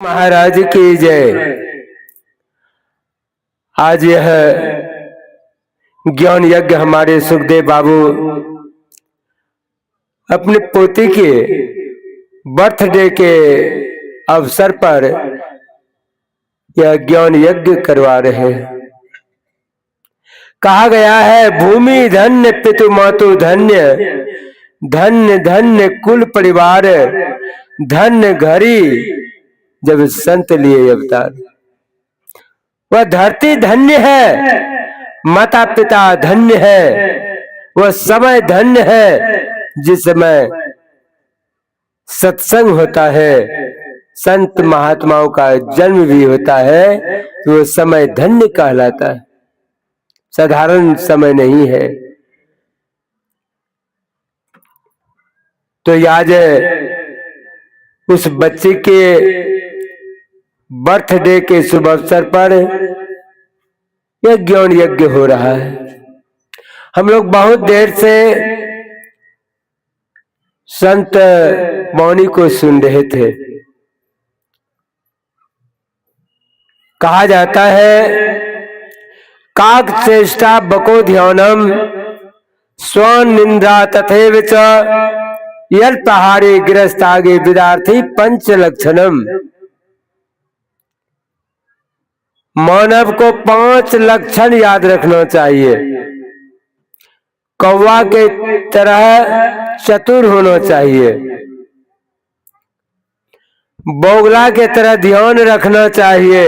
महाराज की जय। आज यह ज्ञान यज्ञ हमारे सुखदेव बाबू अपने पोते के बर्थडे के अवसर पर यह ज्ञान यज्ञ करवा रहे हैं। कहा गया है भूमि धन्य पितु मातु धन्य, धन्य धन्य कुल परिवार, धन्य घड़ी जब संत लिए अवतार। वह धरती धन्य है, माता पिता धन्य है, वह समय धन्य है जिस समय सत्संग होता है, संत महात्माओं का जन्म भी होता है, तो वह समय धन्य कहलाता है, साधारण समय नहीं है। तो आज उस बच्चे के बर्थडे के शुभ अवसर पर यह ज्ञान यज्ञ हो रहा है। हम लोग बहुत देर से संत वाणी को सुन रहे थे। कहा जाता है काक चेष्टा बको ध्यानम स्व निंदा तथैव च यल्पहारे गृहस्थागे विदार्थी पंच लक्षणम। मानव को 5 लक्षण याद रखना चाहिए। कौवा के तरह चतुर होना चाहिए, बोगला के तरह ध्यान रखना चाहिए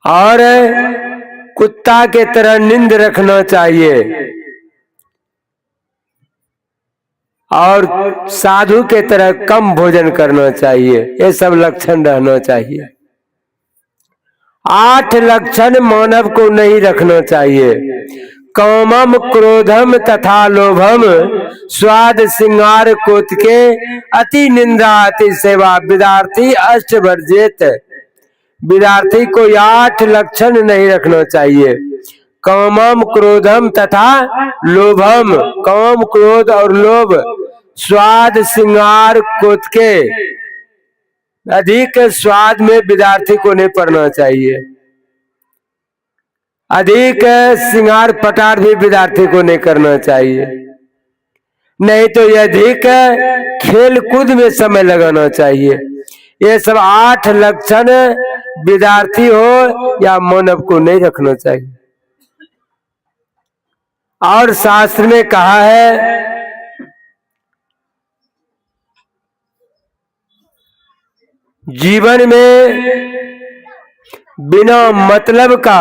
और कुत्ता के तरह नींद रखना चाहिए और साधु के तरह कम भोजन करना चाहिए। ये सब लक्षण रहना चाहिए। 8 लक्षण मानव को नहीं रखना चाहिए। कामम क्रोधम तथा लोभम स्वाद श्रृंगार कोतके अति निंदा अति सेवा विदार्थी अष्ट वर्जित। विदार्थी को 8 लक्षण नहीं रखना चाहिए। कामम क्रोधम तथा लोभम, काम क्रोध और लोभ, स्वाद श्रृंगार कोतके, अधिक स्वाद में विद्यार्थी को नहीं पढ़ना चाहिए। अधिक श्रृंगार पटार भी विद्यार्थी को नहीं करना चाहिए। नहीं तो ये अधिक खेल कूद में समय लगाना चाहिए। ये सब 8 लक्षण विद्यार्थी हो या मानव को नहीं रखना चाहिए। और शास्त्र में कहा है जीवन में बिना मतलब का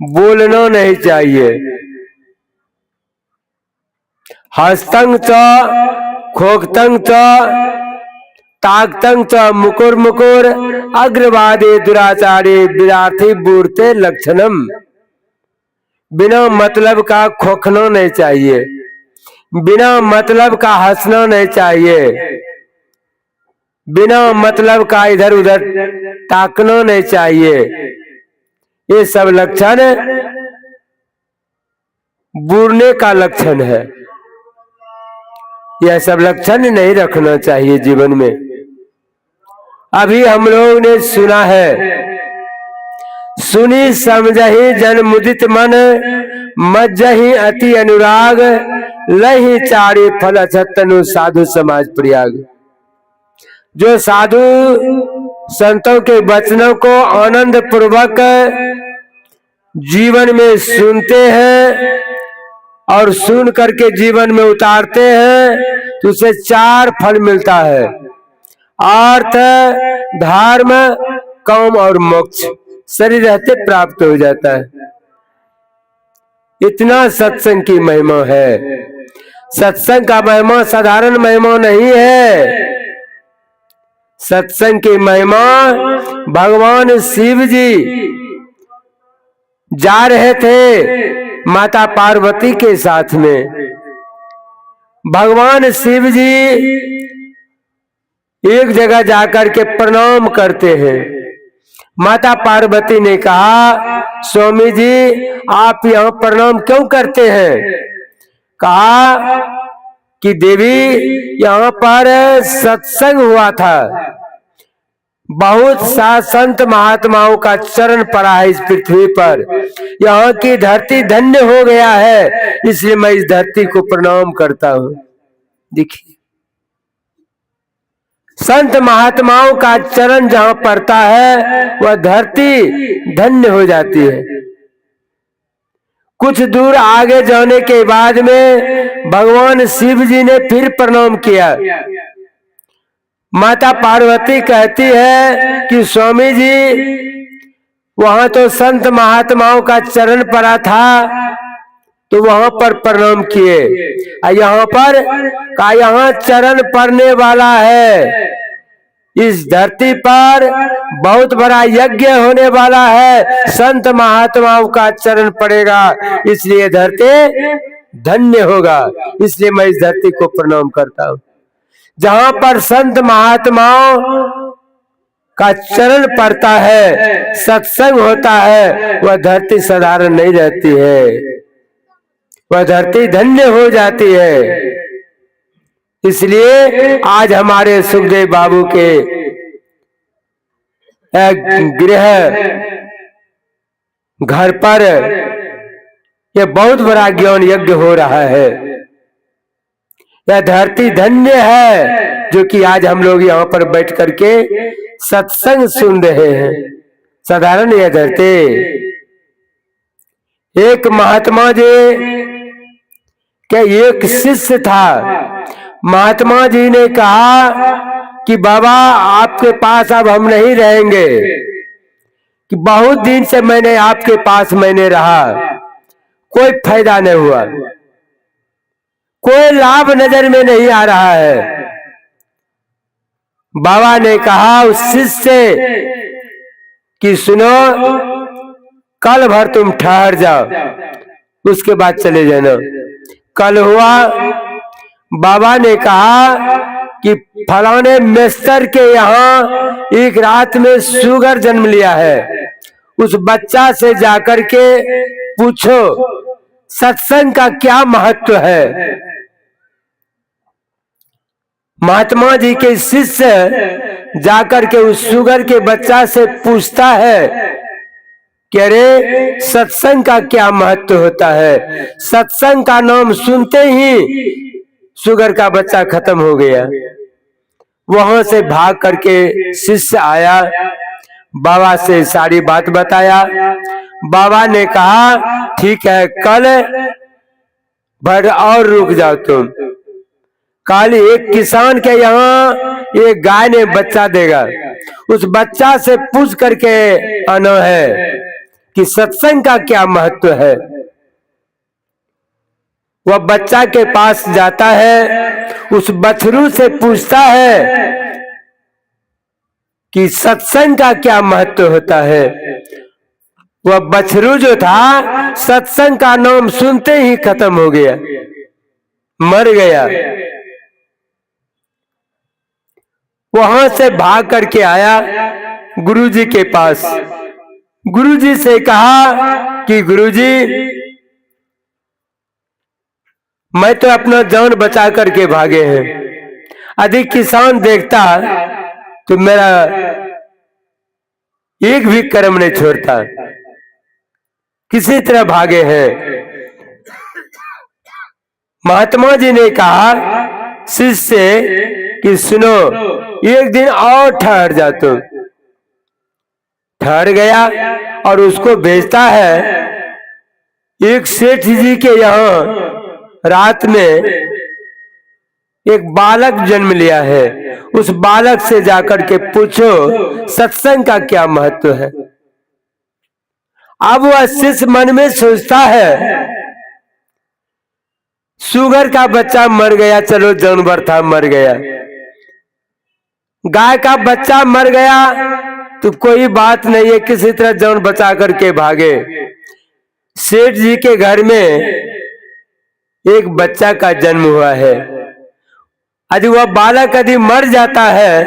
बोलना नहीं चाहिए। हस्तंग च खोक्तंग च ताकतंग च मुकुर मुकुर अग्रवादे दुराचारे विदार्थी बूढ़ते लक्षणम। बिना मतलब का खोखना नहीं चाहिए, बिना मतलब का हंसना नहीं चाहिए, बिना मतलब का इधर उधर ताकना नहीं चाहिए। ये सब लक्षण बूढ़ने का लक्षण है। यह सब लक्षण नहीं रखना चाहिए जीवन में। अभी हम लोग ने सुना है सुनी समझही जन मुदित मन मज्जही अति अनुराग लही चारे फल अछतनु साधु समाज प्रयाग। जो साधु संतों के वचनों को आनंद पूर्वक जीवन में सुनते हैं और सुन करके जीवन में उतारते हैं तो उसे 4 फल मिलता है। अर्थ, धर्म, काम और मोक्ष शरीर रहते प्राप्त हो जाता है। इतना सत्संग की महिमा है। सत्संग का महिमा साधारण महिमा नहीं है। सत्संग की महिमा भगवान शिव जी जा रहे थे माता पार्वती के साथ में। भगवान शिव जी एक जगह जाकर के प्रणाम करते हैं। माता पार्वती ने कहा स्वामी जी आप यहाँ प्रणाम क्यों करते हैं? कहा कि देवी यहाँ पर सत्संग हुआ था, बहुत सा संत महात्माओं का चरण पड़ा है इस पृथ्वी पर, यहाँ की धरती धन्य हो गया है, इसलिए मैं इस धरती को प्रणाम करता हूँ। देखिए संत महात्माओं का चरण जहाँ पड़ता है वह धरती धन्य हो जाती है। कुछ दूर आगे जाने के बाद में भगवान शिव जी ने फिर प्रणाम किया। माता पार्वती कहती है कि स्वामी जी वहां तो संत महात्माओं का चरण पड़ा था तो वहां पर प्रणाम किए, यहाँ पर का यहाँ चरण पड़ने वाला है, इस धरती पर बहुत बड़ा यज्ञ होने वाला है, संत महात्माओं का चरण पड़ेगा, इसलिए धरती धन्य होगा, इसलिए मैं इस धरती को प्रणाम करता हूँ। जहाँ पर संत महात्माओं का चरण पड़ता है, सत्संग होता है, वह धरती साधारण नहीं रहती है, वह धरती धन्य हो जाती है। इसलिए आज हमारे सुखदेव बाबू के गृह घर पर यह बहुत बड़ा ज्ञान यज्ञ हो रहा है। यह धरती धन्य है जो कि आज हम लोग यहाँ पर बैठ करके सत्संग सुन रहे हैं। साधारण यह धरती, एक महात्मा जी के एक शिष्य था, महात्मा जी ने कहा कि बाबा आपके पास अब हम नहीं रहेंगे, कि बहुत दिन से मैंने आपके पास रहा, कोई फायदा नहीं हुआ, कोई लाभ नजर में नहीं आ रहा है। बाबा ने कहा उस शिष्य से कि सुनो, कल भर तुम ठहर जाओ, उसके बाद चले जाना। कल हुआ, बाबा ने कहा कि फलाने मेस्तर के यहाँ एक रात में शुगर जन्म लिया है, उस बच्चा से जाकर के पूछो सत्संग का क्या महत्व है। महात्मा जी के शिष्य जाकर के उस शुगर के बच्चा से पूछता है कि अरे सत्संग का क्या महत्व होता है। सत्संग का नाम सुनते ही शुगर का बच्चा खत्म हो गया। वहां से भाग करके शिष्य आया, बाबा से सारी बात बताया। बाबा ने कहा ठीक है, कल भर और रुक जाओ तुम, कल एक किसान के यहाँ एक गाय ने बच्चा देगा, उस बच्चा से पूछ करके आना है कि सत्संग का क्या महत्व है। वह बच्चा के पास जाता है, उस बछरू से पूछता है कि सत्संग का क्या महत्व होता है। वह बछरू जो था सत्संग का नाम सुनते ही खत्म हो गया, मर गया। वहां से भाग करके आया गुरुजी के पास। गुरुजी से कहा कि गुरुजी मैं तो अपना जान बचा करके भागे हैं, अधिक किसान देखता तो मेरा एक भी कर्म नहीं छोड़ता, किसी तरह भागे हैं। महात्मा जी ने कहा शिष्य से कि सुनो, एक दिन और ठहर जा तुम। ठहर गया और उसको भेजता है एक सेठ जी के यहाँ रात में एक बालक जन्म लिया है, उस बालक से जाकर के पूछो सत्संग का क्या महत्व है। अब वह शिष्य मन में सोचता है शुगर का बच्चा मर गया, चलो जानवर था मर गया, गाय का बच्चा मर गया तो कोई बात नहीं है, किसी तरह जान बचा करके भागे। सेठ जी के घर में एक बच्चा का जन्म हुआ है, यदि वह बालक यदि मर जाता है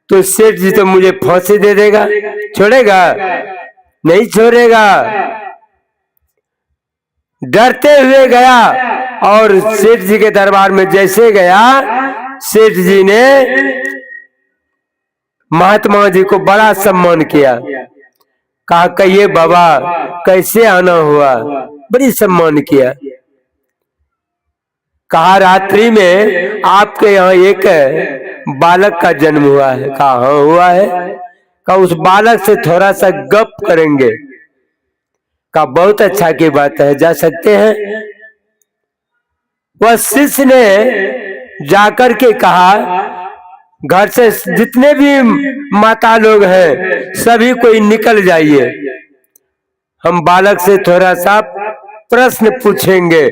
तो सेठ जी तो मुझे फांसी दे देगा, छोड़ेगा नहीं छोड़ेगा। डरते हुए गया और सेठ जी के दरबार में जैसे गया, सेठ जी ने महात्मा जी को बड़ा सम्मान किया। कहा कहिए बाबा कैसे आना हुआ, बड़ी सम्मान किया। कहा रात्रि में आपके यहाँ एक बालक का जन्म हुआ है। कहा हाँ हुआ है। कहा उस बालक से थोड़ा सा गप करेंगे। कहा बहुत अच्छा की बात है, जा सकते हैं। वह शिष्य ने जाकर के कहा घर से जितने भी माता लोग हैं सभी कोई निकल जाइए, हम बालक से थोड़ा सा प्रश्न पूछेंगे।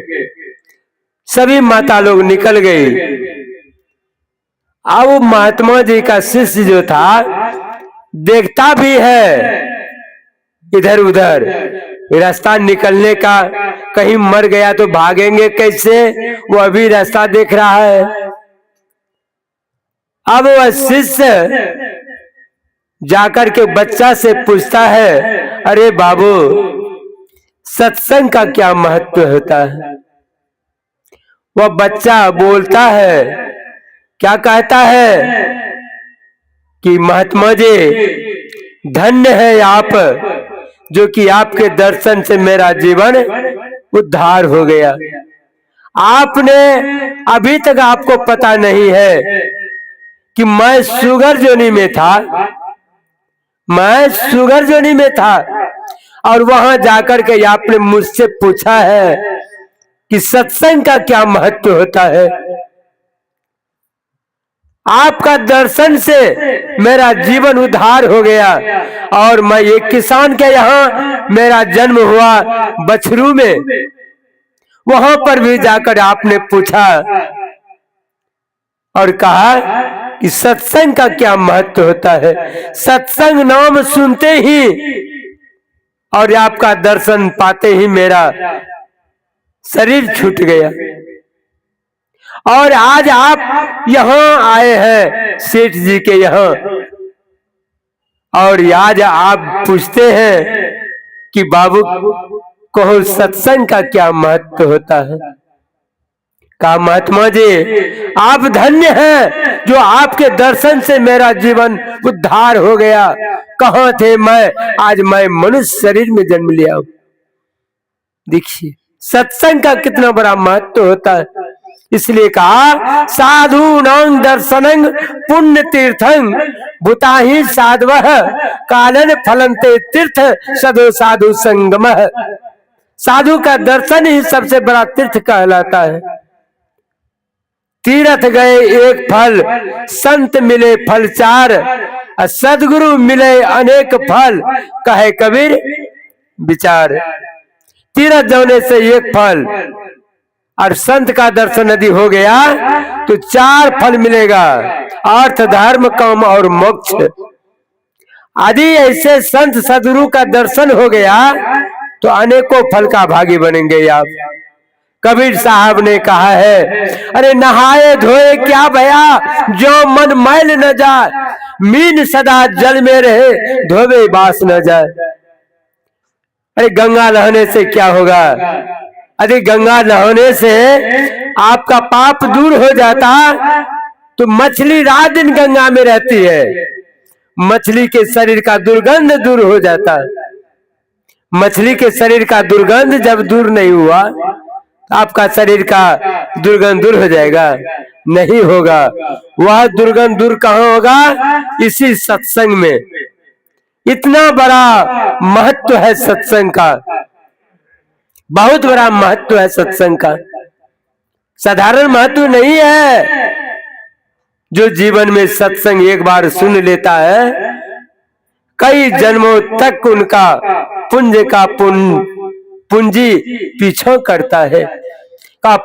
सभी माता लोग निकल गई। अब महात्मा जी का शिष्य जो था देखता भी है इधर उधर, रास्ता निकलने का, कहीं मर गया तो भागेंगे कैसे, वो अभी रास्ता देख रहा है। अब वह शिष्य जाकर के बच्चा से पूछता है अरे बाबू सत्संग का क्या महत्व होता है। वह बच्चा बोलता है, क्या कहता है कि महात्मा जी धन्य है आप, जो कि आपके दर्शन से मेरा जीवन उद्धार हो गया। आपने अभी तक आपको पता नहीं है कि मैं शुगर जोनी में था, मैं शुगर जोनी में था, और वहां जाकर के आपने मुझसे पूछा है कि सत्संग का क्या महत्व होता है। आपका दर्शन से मेरा जीवन उद्धार हो गया, और मैं एक किसान के यहाँ मेरा जन्म हुआ बछरू में, वहां पर भी जाकर आपने पूछा और कहा कि सत्संग का क्या महत्व होता है। सत्संग नाम सुनते ही और आपका दर्शन पाते ही मेरा शरीर छूट गया, और आज आप यहाँ आए हैं सेठ जी के यहाँ, और आज आप पूछते हैं कि बाबू कहो सत्संग का क्या महत्व होता है। कहा महात्मा जी आप धन्य हैं जो आपके दर्शन से मेरा जीवन उद्धार हो गया। कहाँ थे मैं, आज मैं मनुष्य शरीर में जन्म लिया हूं। देखिए सत्संग का कितना बड़ा महत्व होता है। इसलिए कहा साधु नांग दर्शनंग पुण्य तीर्थं भूताहि साधवः कालन फलन्ते तीर्थ सदो साधु संगमः। साधु का दर्शन ही सबसे बड़ा तीर्थ कहलाता है। तीर्थ गए एक फल, संत मिले फल चार, सदगुरु मिले अनेक फल, कहे कबीर विचार। तीर्थ जाने से एक फल, और संत का दर्शन यदि हो गया तो चार फल मिलेगा, अर्थ धर्म काम और मोक्ष। यदि ऐसे संत सदगुरु का दर्शन हो गया तो अनेकों फल का भागी बनेंगे आप। कबीर साहब ने कहा है अरे नहाए धोए क्या भया, जो मन मैल न जाए, मीन सदा जल में रहे, धोबे बास न जाए। अरे गंगा नहाने से क्या होगा, यदि गंगा नहाने से आपका पाप दूर हो जाता तो मछली रात दिन गंगा में रहती है, मछली के शरीर का दुर्गंध दूर हो जाता। मछली के शरीर का दुर्गंध जब दूर नहीं हुआ, आपका शरीर का दुर्गंध दूर हो जाएगा? नहीं होगा। वह दुर्गंध दूर कहाँ होगा? इसी सत्संग में। इतना बड़ा महत्व है सत्संग का, बहुत बड़ा महत्व है सत्संग का, साधारण महत्व नहीं है। जो जीवन में सत्संग एक बार सुन लेता है, कई जन्मों तक उनका पुण्य का पूंजी पीछा करता है।